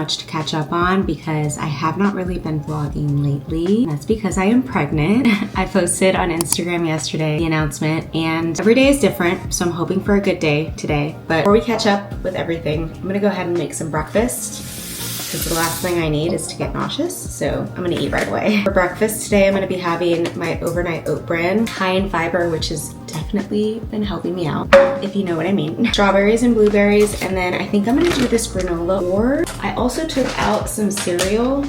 much to catch up on because I have not really been vlogging lately. That's because I am pregnant. I posted on Instagram yesterday the announcement, and every day is different, so I'm hoping for a good day today. But before we catch up with everything, I'm gonna go ahead and make some breakfast because the last thing I need is to get nauseous, so I'm gonna eat right away. For breakfast today, I'm gonna be having my overnight oat bran, high in fiber, which has definitely been helping me out, if you know what I mean. Strawberries and blueberries, and then I think I'm gonna do this granola, or I also took out some cereal.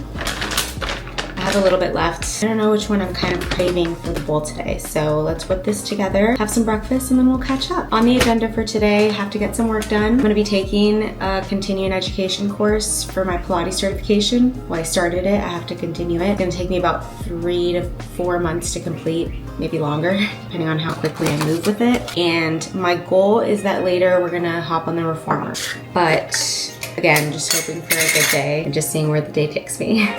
I have a little bit left. I don't know which one I'm kind of craving for the bowl today, so let's whip this together, have some breakfast, and then we'll catch up. On the agenda for today, have to get some work done. I'm gonna be taking a continuing education course for my Pilates certification. Well, I started it, I have to continue it. It's gonna take me about 3 to 4 months to complete, maybe longer, depending on how quickly I move with it. And my goal is that later we're gonna hop on the reformer. But again, just hoping for a good day and just seeing where the day takes me.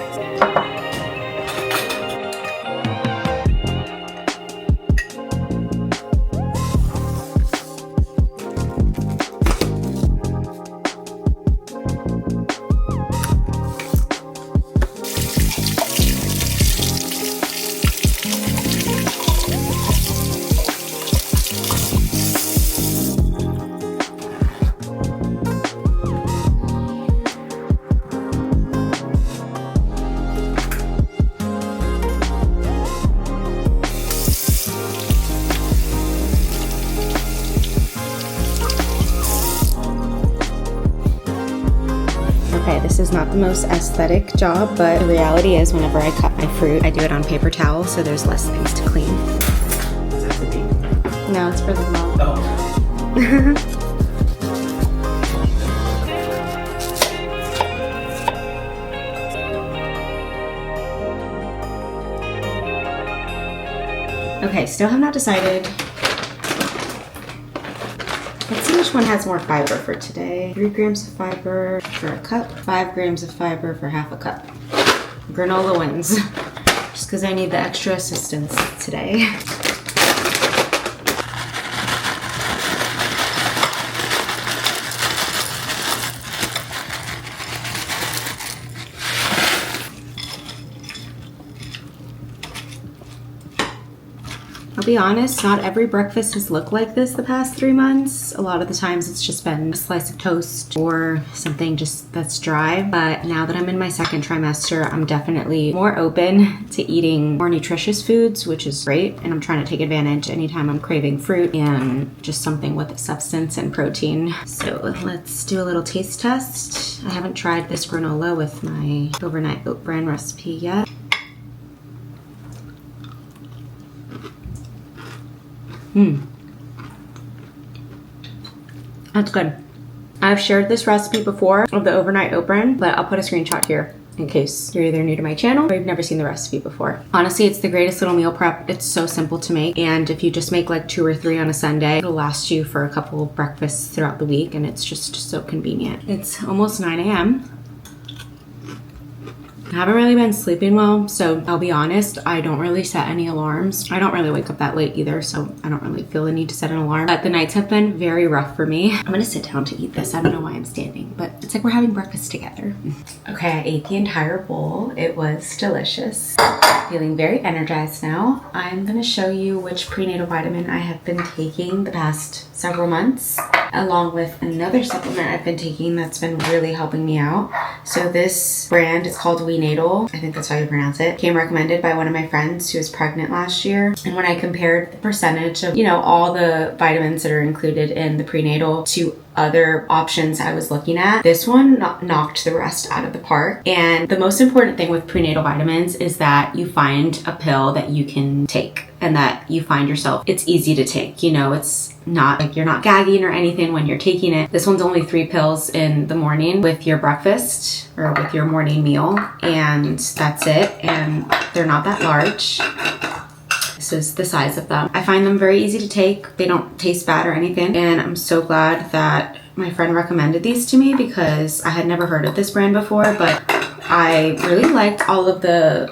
Okay, this is not the most aesthetic job, but the reality is whenever I cut my fruit, I do it on paper towel, so there's less things to clean. Is that for me? No, it's for the mom. Okay, still have not decided. Let's see which one has more fiber for today. 3 grams of fiber for a cup, 5 grams of fiber for half a cup. Granola wins, just because I need the extra assistance today. I'll be honest, not every breakfast has looked like this the past 3 months. A lot of the times it's just been a slice of toast or something just that's dry. But now that I'm in my second trimester, I'm definitely more open to eating more nutritious foods, which is great. And I'm trying to take advantage anytime I'm craving fruit and just something with substance and protein. So let's do a little taste test. I haven't tried this granola with my overnight oat bran recipe yet. That's good. I've shared this recipe before of the overnight oat bran, but I'll put a screenshot here in case you're either new to my channel or you've never seen the recipe before. Honestly, it's the greatest little meal prep. It's so simple to make, and if you just make like 2 or 3 on a Sunday, it'll last you for a couple of breakfasts throughout the week, and it's just so convenient. It's almost 9 a.m. I haven't really been sleeping well, so I'll be honest, I don't really set any alarms. I don't really wake up that late either, so I don't really feel the need to set an alarm. But the nights have been very rough for me. I'm gonna sit down to eat this. I don't know why I'm standing, but it's like we're having breakfast together. Okay, I ate the entire bowl. It was delicious. Feeling very energized now. I'm gonna show you which prenatal vitamin I have been taking the past several months, along with another supplement I've been taking that's been really helping me out. So this brand is called prenatal. I think that's how you pronounce it. Came recommended by one of my friends who was pregnant last year. And when I compared the percentage of, all the vitamins that are included in the prenatal to other options I was looking at, this one knocked the rest out of the park. And the most important thing with prenatal vitamins is that you find a pill that you can take and that you find yourself, it's easy to take. It's not like you're not gagging or anything when you're taking it. This one's only 3 pills in the morning with your breakfast or with your morning meal, and that's it. And they're not that large. This is the size of them. I find them very easy to take. They don't taste bad or anything. And I'm so glad that my friend recommended these to me because I had never heard of this brand before, but I really liked all of the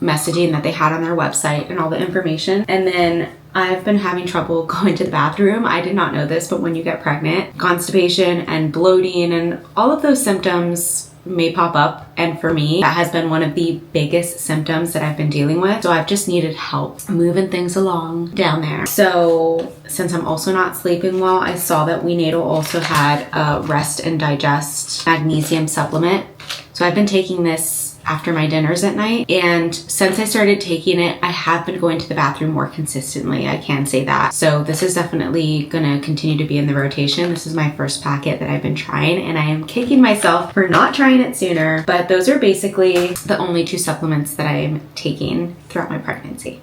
messaging that they had on their website and all the information. And then I've been having trouble going to the bathroom. I did not know this, but when you get pregnant, constipation and bloating and all of those symptoms may pop up, and for me that has been one of the biggest symptoms that I've been dealing with. So I've just needed help moving things along down there. So since I'm also not sleeping well, I saw that Prenatal also had a rest and digest magnesium supplement. So I've been taking this after my dinners at night, and since I started taking it, I have been going to the bathroom more consistently, I can say that. So this is definitely gonna continue to be in the rotation. This is my first packet that I've been trying, and I am kicking myself for not trying it sooner, but those are basically the only 2 supplements that I'm taking throughout my pregnancy.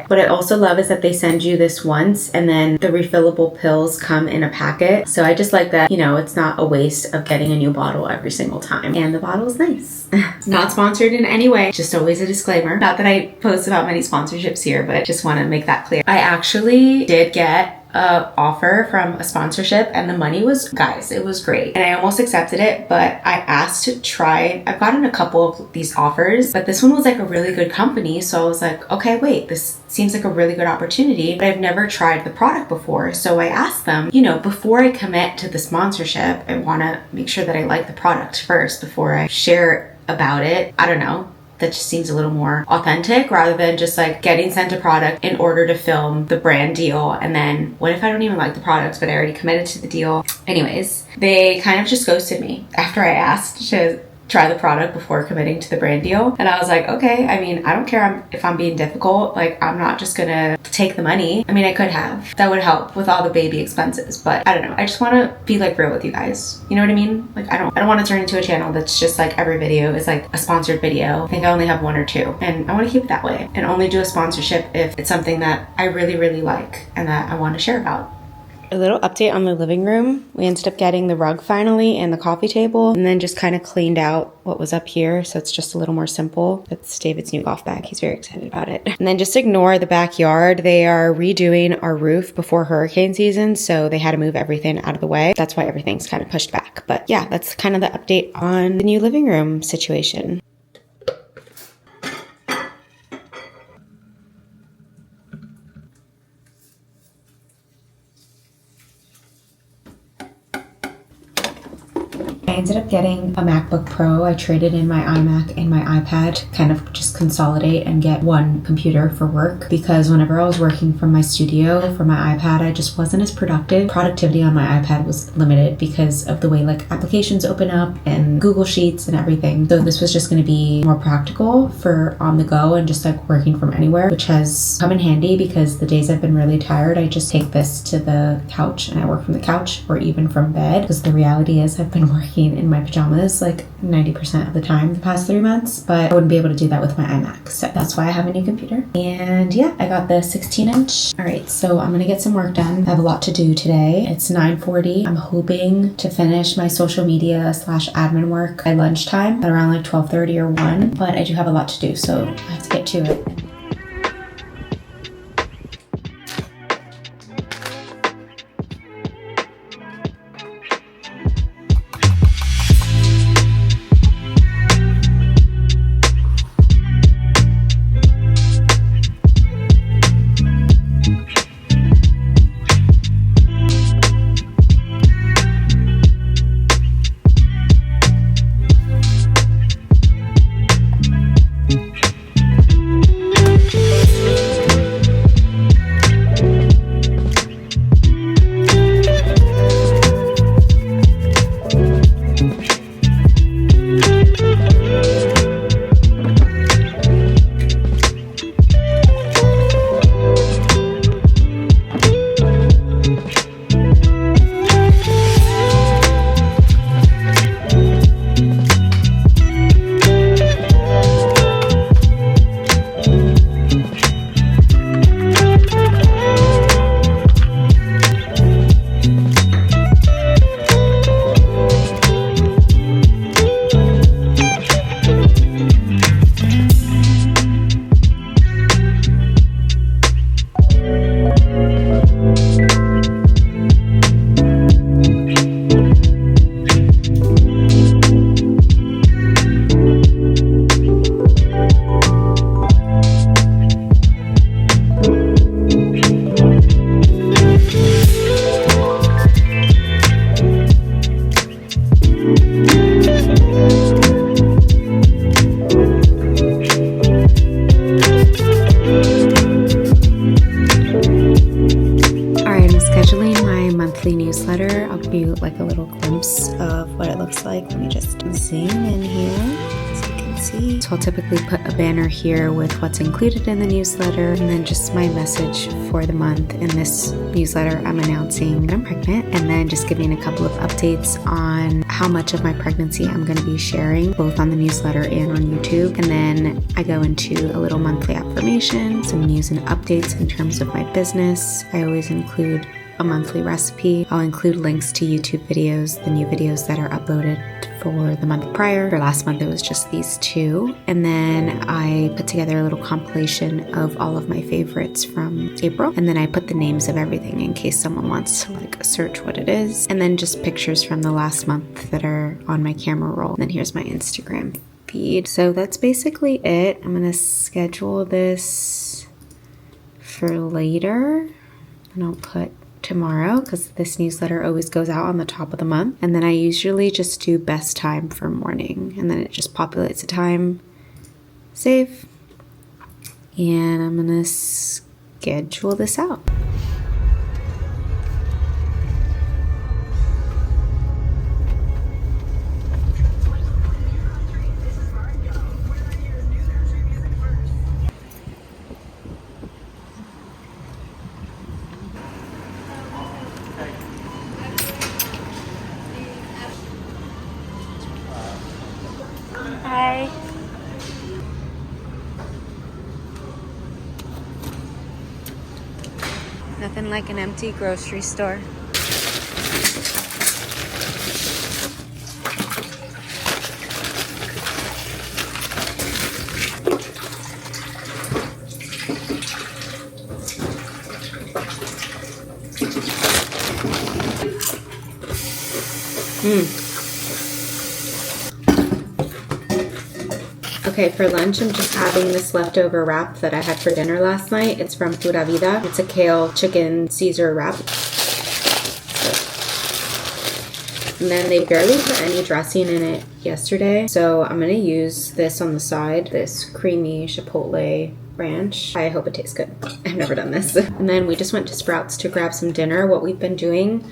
What I also love is that they send you this once, and then the refillable pills come in a packet. So I just like that, you know, it's not a waste of getting a new bottle every single time. And the bottle is nice. Not sponsored in any way, just always a disclaimer. Not that I post about many sponsorships here, but just want to make that clear. I actually did get a offer from a sponsorship, and the money was, guys, it was great, and I almost accepted it, but I asked to try. I've gotten a couple of these offers, but this one was like a really good company, so I was like, okay, wait, this seems like a really good opportunity, but I've never tried the product before. So I asked them, you know, before I commit to the sponsorship, I want to make sure that I like the product first before I share about it. I don't know, that just seems a little more authentic rather than just like getting sent a product in order to film the brand deal. And then what if I don't even like the products, but I already committed to the deal? Anyways, they kind of just ghosted me after I asked to try the product before committing to the brand deal. And I was like, okay, I mean, I don't care if I'm being difficult. Like, I'm not just gonna take the money. I mean, I could have. That would help with all the baby expenses, but I don't know. I just want to be like real with you guys. You know what I mean? Like, I don't want to turn into a channel that's just like every video is like a sponsored video. I think I only have 1 or 2, and I want to keep it that way and only do a sponsorship if it's something that I really, really like and that I want to share about. A little update on the living room. We ended up getting the rug finally and the coffee table, and then just kind of cleaned out what was up here, so it's just a little more simple. That's David's new golf bag. He's very excited about it. And then just ignore the backyard. They are redoing our roof before hurricane season, so they had to move everything out of the way. That's why everything's kind of pushed back. But yeah, that's kind of the update on the new living room situation. I ended up getting a MacBook Pro. I traded in my iMac and my iPad, kind of just consolidate and get one computer for work, because whenever I was working from my studio from my iPad, I just wasn't as productive. Productivity on my iPad was limited because of the way like applications open up and Google Sheets and everything. So this was just going to be more practical for on the go and just like working from anywhere, which has come in handy because the days I've been really tired, I just take this to the couch and I work from the couch or even from bed, because the reality is I've been working in my pajamas like 90% of the time the past 3 months, but I wouldn't be able to do that with my iMac. So that's why I have a new computer. And yeah, I got the 16-inch. All right, so I'm gonna get some work done. I have a lot to do today. It's 9:40. I'm hoping to finish my social media / admin work by lunchtime at around like 12:30 or 1, but I do have a lot to do, so I have to get to it. looks like. Let me just zoom in here so you can see. So I'll typically put a banner here with what's included in the newsletter and then just my message for the month. In this newsletter, I'm announcing that I'm pregnant and then just giving a couple of updates on how much of my pregnancy I'm going to be sharing, both on the newsletter and on YouTube. And then I go into a little monthly affirmation, some news and updates in terms of my business. I always include a monthly recipe. I'll include links to YouTube videos, the new videos that are uploaded for the month prior. For last month, it was just these two. And then I put together a little compilation of all of my favorites from April. And then I put the names of everything in case someone wants to like search what it is. And then just pictures from the last month that are on my camera roll. And then here's my Instagram feed. So that's basically it. I'm gonna schedule this for later. And I'll put tomorrow because this newsletter always goes out on the top of the month, and then I usually just do best time for morning, and then it just populates a time, save, and I'm gonna schedule this out. Hi. Nothing like an empty grocery store. Okay, for lunch, I'm just having this leftover wrap that I had for dinner last night. It's from Pura Vida. It's a kale chicken Caesar wrap. And then they barely put any dressing in it yesterday. So I'm gonna use this on the side, this creamy chipotle ranch. I hope it tastes good. I've never done this. And then we just went to Sprouts to grab some dinner. What we've been doing,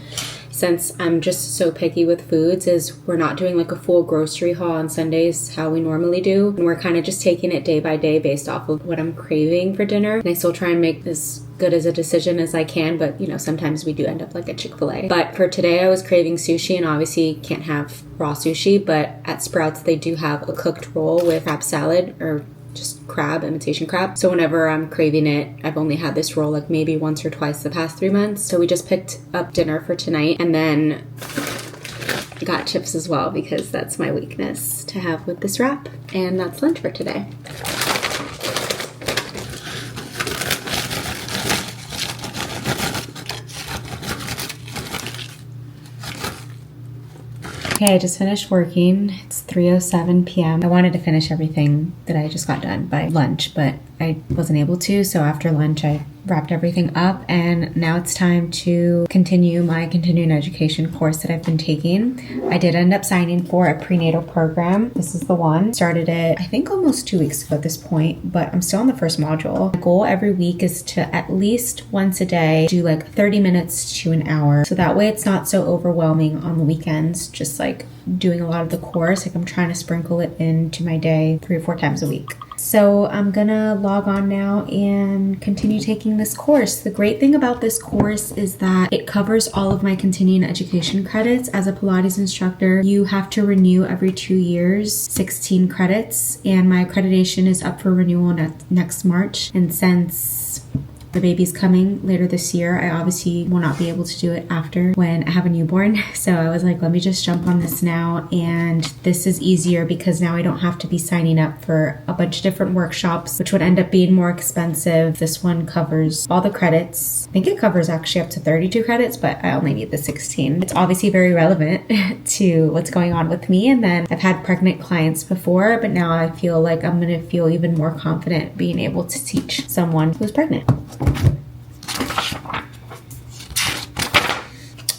since I'm just so picky with foods, is we're not doing like a full grocery haul on Sundays how we normally do. And we're kind of just taking it day by day based off of what I'm craving for dinner. And I still try and make as good as a decision as I can, but you know, sometimes we do end up like a Chick-fil-A. But for today, I was craving sushi, and obviously can't have raw sushi, but at Sprouts, they do have a cooked roll with crab salad, or just crab, imitation crab. So whenever I'm craving it, I've only had this roll like maybe once or twice the past 3 months. So we just picked up dinner for tonight, and then got chips as well because that's my weakness to have with this wrap. And that's lunch for today. Okay, I just finished working. It's 3:07 p.m. I wanted to finish everything that I just got done by lunch, but I wasn't able to. So after lunch, I wrapped everything up, and now it's time to continue my continuing education course that I've been taking. I did end up signing for a prenatal program. This is the one. Started it, I think, almost 2 weeks ago at this point, but I'm still on the first module. My goal every week is to at least once a day do like 30 minutes to an hour. So that way it's not so overwhelming on the weekends, just like doing a lot of the course. Like I'm trying to sprinkle it into my day 3 or 4 times a week. So I'm gonna log on now and continue taking this course. The great thing about this course is that it covers all of my continuing education credits. As a Pilates instructor, you have to renew every 2 years, 16 credits, and my accreditation is up for renewal next March. And since the baby's coming later this year, I obviously will not be able to do it after when I have a newborn. So I was like, let me just jump on this now. And this is easier because now I don't have to be signing up for a bunch of different workshops, which would end up being more expensive. This one covers all the credits. I think it covers actually up to 32 credits, but I only need the 16. It's obviously very relevant to what's going on with me. And then I've had pregnant clients before, but now I feel like I'm going to feel even more confident being able to teach someone who's pregnant.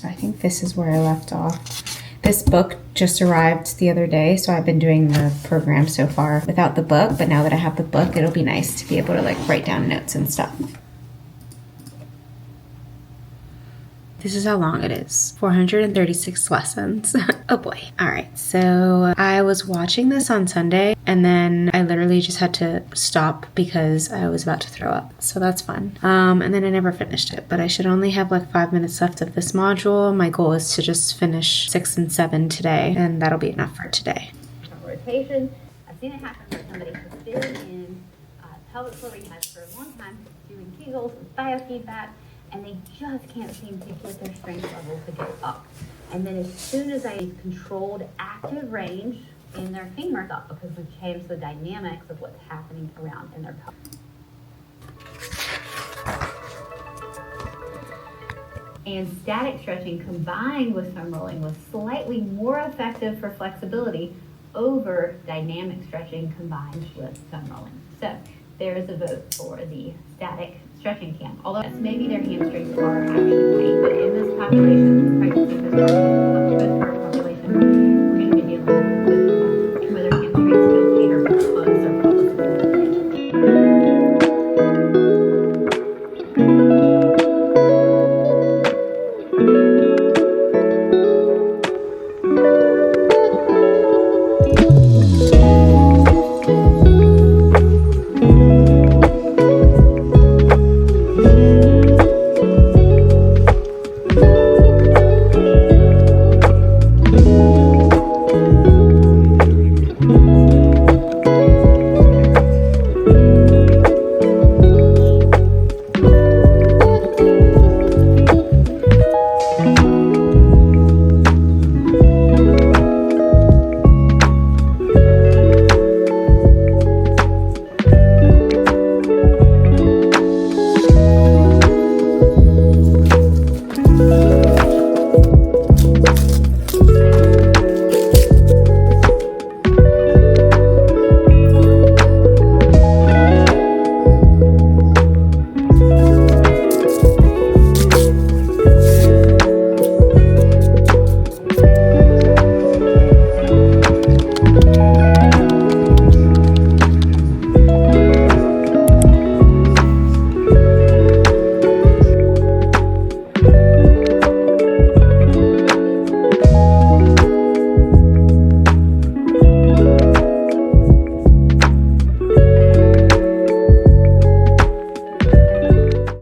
I think this is where I left off. This book just arrived the other day, so I've been doing the program so far without the book, but now that I have the book, it'll be nice to be able to like write down notes and stuff. This is how long it is. 436 lessons. Oh boy. All right. So I was watching this on Sunday and then I literally just had to stop because I was about to throw up. So that's fun. And then I never finished it, but I should only have like 5 minutes left of this module. My goal is to just finish 6 and 7 today, and that'll be enough for today. Rotation. I've seen it happen where somebody has been in pelvic floor rehab for a long time, doing Kegels with biofeedback, and they just can't seem to get their strength level to go up. And then as soon as I controlled active range in their femur up, because we've changed the dynamics of what's happening around in their pelvis. And static stretching combined with foam rolling was slightly more effective for flexibility over dynamic stretching combined with foam rolling. So there is a vote for the static stretching camp. Although maybe their hamstrings are actually tight, but in this population, pregnancy,